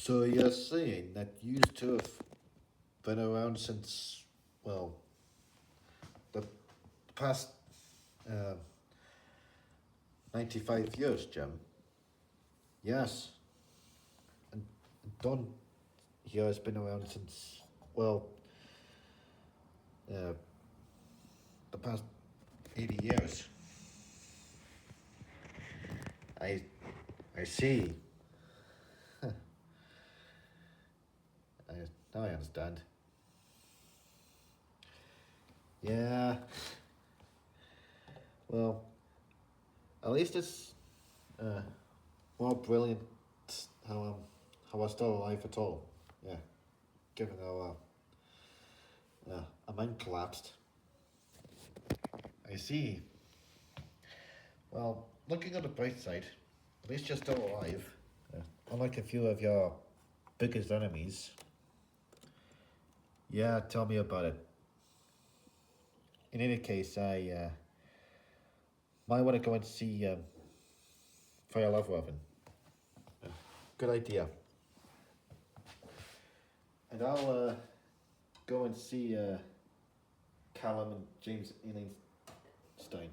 So you're saying that you used to have been around since, well, the past uh, 95 years, Jim? Yes. And Don here has been around since, well, uh, the past 80 years. I, I see. Now I understand. Yeah. Well, at least it's more brilliant how I'm still alive at all. Yeah. Given how a man collapsed. I see. Well, looking on the bright side, at least you're still alive. Unlike a few of your biggest enemies. Yeah, tell me about it. In any case, I might want to go and see FireLavaOven. Good idea. And I'll go and see Callum and James Alienstein.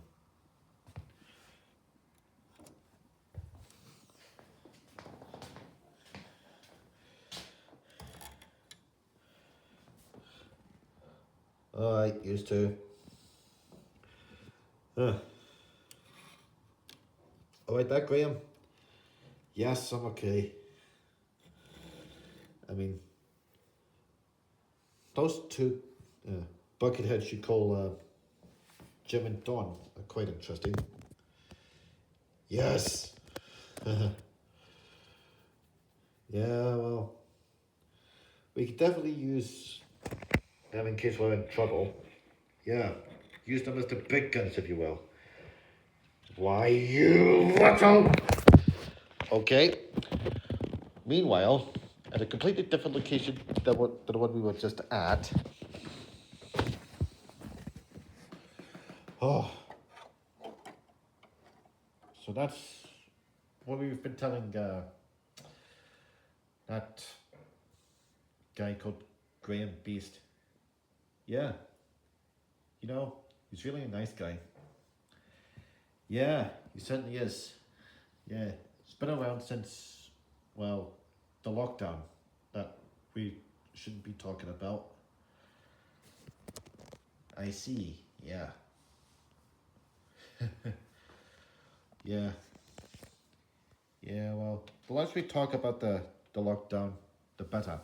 Alright, used to. Alright, that Graham? Yes, I'm okay. I mean, those two bucketheads you call Jim and Don are quite interesting. Yes. Yeah, well, we could definitely use them in case we're in trouble. Yeah, use them as the big guns, if you will. Why, you little... Okay. Meanwhile, at a completely different location than the one we were just at. Oh. So that's what we've been telling that guy called Graham Beast. Yeah. You know, he's really a nice guy. Yeah, he certainly is. Yeah, he's been around since, well, the lockdown that we shouldn't be talking about. I see, yeah. Yeah. Yeah, well, the less we talk about the lockdown, the better.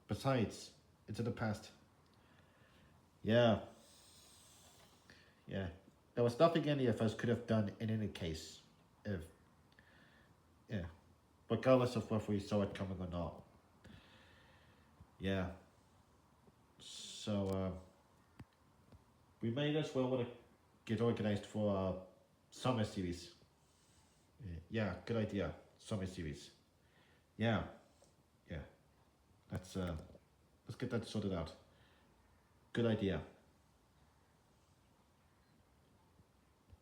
Besides, it's in the past. Yeah. Yeah. There was nothing any of us could have done in any case. If, yeah. Regardless of whether we saw it coming or not. Yeah. So, we might as well want to get organized for a summer series. Yeah, good idea. Summer series. Yeah. Yeah. Let's get that sorted out. Good idea.